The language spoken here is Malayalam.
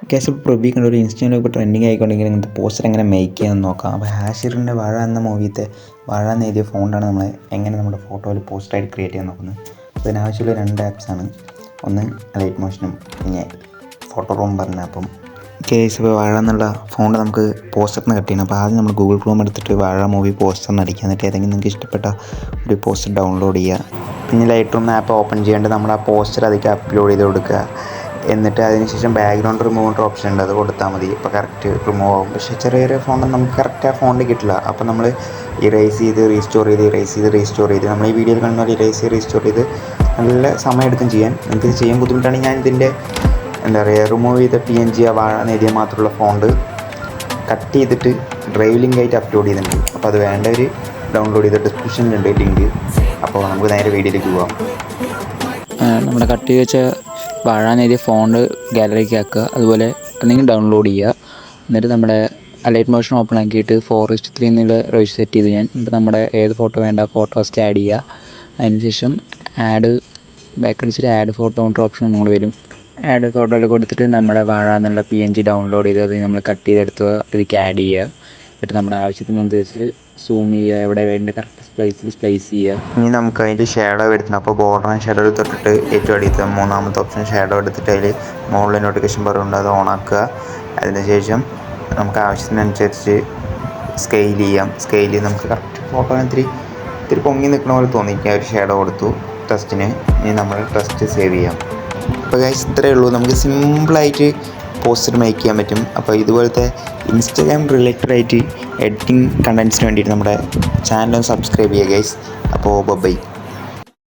കേസ് പ്രൊബി കണ്ട ഒരു ഇൻസ്റ്റഗ്രാമിൽ ഇപ്പോൾ ട്രെൻഡിങ് ആയിക്കൊണ്ടെങ്കിൽ ഇങ്ങനത്തെ പോസ്റ്റർ എങ്ങനെ മേക്ക് ചെയ്യാമെന്ന് നോക്കാം. അപ്പോൾ ഹാഷിറിൻ്റെ വാഴ എന്ന മൂവിത്തെ വാഴ എന്ന് എഴുതിയ ഫോണ്ടാണ് നമ്മൾ എങ്ങനെ നമ്മുടെ ഫോട്ടോയിൽ പോസ്റ്ററായിട്ട് ക്രിയേറ്റ് ചെയ്യാൻ നോക്കുന്നത്. അപ്പോൾ ഇതിനാവശ്യമുള്ള 2 ആപ്സാണ്. ഒന്ന് ലൈറ്റ് മോഷനും പിന്നെ ഫോട്ടോ റൂം പറഞ്ഞ അപ്പം കേസ് ഇപ്പോൾ വാഴ എന്നുള്ള ഫോണ്ട് നമുക്ക് പോസ്റ്ററിന് കട്ട് ചെയ്യണം. അപ്പോൾ ആദ്യം നമ്മൾ ഗൂഗിൾ ക്രോം എടുത്തിട്ട് വാഴ മൂവി പോസ്റ്ററിന് അടിക്കുക. എന്നിട്ട് ഏതെങ്കിലും നിങ്ങൾക്ക് ഇഷ്ടപ്പെട്ട ഒരു പോസ്റ്റർ ഡൗൺലോഡ് ചെയ്യുക. പിന്നെ ലൈറ്റ് റൂം ആപ്പ് ഓപ്പൺ ചെയ്യേണ്ടത് നമ്മൾ ആ പോസ്റ്റർ അതിലേക്ക് അപ്ലോഡ് ചെയ്ത് കൊടുക്കുക. എന്നിട്ട് അതിനുശേഷം ബാക്ക്ഗ്രൗണ്ട് റിമൂവർ ഓപ്ഷൻ ഉണ്ട്, അത് കൊടുത്താൽ മതി. ഇപ്പോൾ കറക്റ്റ് റിമൂവ് ആകും. പക്ഷേ ചെറിയ ഫോണ്ട് നമുക്ക് കറക്റ്റ് ആ ഫോണ്ട് കിട്ടില്ല. അപ്പോൾ നമ്മൾ ഇറേസ് ചെയ്ത് റീസ്റ്റോർ ചെയ്ത് നമ്മൾ ഈ വീഡിയോയിൽ കാണുന്ന പോലെ ഇറേസ് ചെയ്ത് റീസ്റ്റോർ ചെയ്ത് നല്ല സമയമെടുക്കും ചെയ്യാൻ. നിങ്ങൾക്ക് ഇത് ചെയ്യാൻ ബുദ്ധിമുട്ടാണെങ്കിൽ ഞാൻ ഇതിൻ്റെ റിമൂവ് ചെയ്ത PNG വാഴ എഴുതിയ മാത്രമുള്ള ഫോണ്ട് കട്ട് ചെയ്തിട്ട് ഡ്രൈവ് ലിങ്ക് ആയിട്ട് അപ്ലോഡ് ചെയ്തിട്ടുണ്ട്. അപ്പോൾ അത് വേണ്ടവർ ഡൗൺലോഡ് ചെയ്ത ഡിസ്ക്രിപ്ഷനിലുണ്ട് ലിങ്ക്. അപ്പോൾ നമുക്ക് നേരെ വീഡിയോയിലേക്ക് പോകാം. നമ്മുടെ കട്ട് ചെയ്ത് വെച്ച വാഴ എഴുതിയ ഫോണ്ട് ഗാലറിക്ക് ആക്കുക. അതുപോലെ എന്തെങ്കിലും ഡൗൺലോഡ് ചെയ്യുക. എന്നിട്ട് നമ്മുടെ ലൈറ്റ് മോഷൻ ഓപ്പൺ ആക്കിയിട്ട് 4:3 എന്നുള്ള റേഷ്യോ സെറ്റ് ചെയ്ത് എന്നിട്ട് നമ്മുടെ ഏത് ഫോട്ടോ വേണ്ട ഫോട്ടോസ് ആഡ് ചെയ്യുക. അതിനുശേഷം ബാക്ക് അടിച്ചിട്ട് ആഡ് ഫോട്ടോ കൊണ്ട് ഓപ്ഷൻ നമ്മൾ വരും. ആഡ് ഫോട്ടോയിൽ കൊടുത്തിട്ട് നമ്മുടെ വാഴ എന്നുള്ള PNG ഡൗൺലോഡ് ചെയ്ത് അത് നമ്മൾ കട്ട് ചെയ്തെടുത്ത് ഇതിലേക്ക് ആഡ് ചെയ്യുക. എന്നിട്ട് നമ്മുടെ ആവശ്യത്തിനനുസരിച്ച് സൂം ചെയ്യുക, എവിടെ വേണ്ട കറക്റ്റ് പ്ലേസ് ചെയ്യുക. ഇനി നമുക്ക് അതിൻ്റെ ഷാഡോ എടുക്കണം. അപ്പോൾ ബോർഡർ ആൻഡ് ഷാഡോ തൊട്ടിട്ട് ഏറ്റവും അടിയത്തെ 3ാമത്തെ ഓപ്ഷൻ ഷാഡോ എടുത്തിട്ട് അതിൽ മുകളിൽ നോട്ടിഫിക്കേഷൻ പറയുന്നുണ്ട്, അത് ഓണാക്കുക. അതിനുശേഷം നമുക്ക് ആവശ്യത്തിനനുസരിച്ച് സ്കെയിൽ ചെയ്ത് നമുക്ക് കറക്റ്റ് ഫോട്ടോ ഇത്തിരി പൊങ്ങി നിൽക്കുന്ന പോലെ തോന്നിക്കുക. ഒരു ഷാഡോ കൊടുത്തു ടെസ്റ്റിന്. ഇനി നമ്മൾ ടെസ്റ്റ് സേവ് ചെയ്യാം. അപ്പോൾ ഗൈസ് ഇത്രയേ ഉള്ളൂ. നമുക്ക് സിമ്പിളായിട്ട് പോസ്റ്റർ മേക്ക് ചെയ്യാൻ പറ്റും. അപ്പോൾ ഇതുപോലത്തെ ഇൻസ്റ്റാഗ്രാം റിലേറ്റഡ് ആയിട്ട് എഡിറ്റിംഗ് കണ്ടൻസിന് വേണ്ടിയിട്ട് നമ്മുടെ ചാനൽ സബ്സ്ക്രൈബ് ചെയ്യുക ഗൈസ്. അപ്പോൾ ബൈ.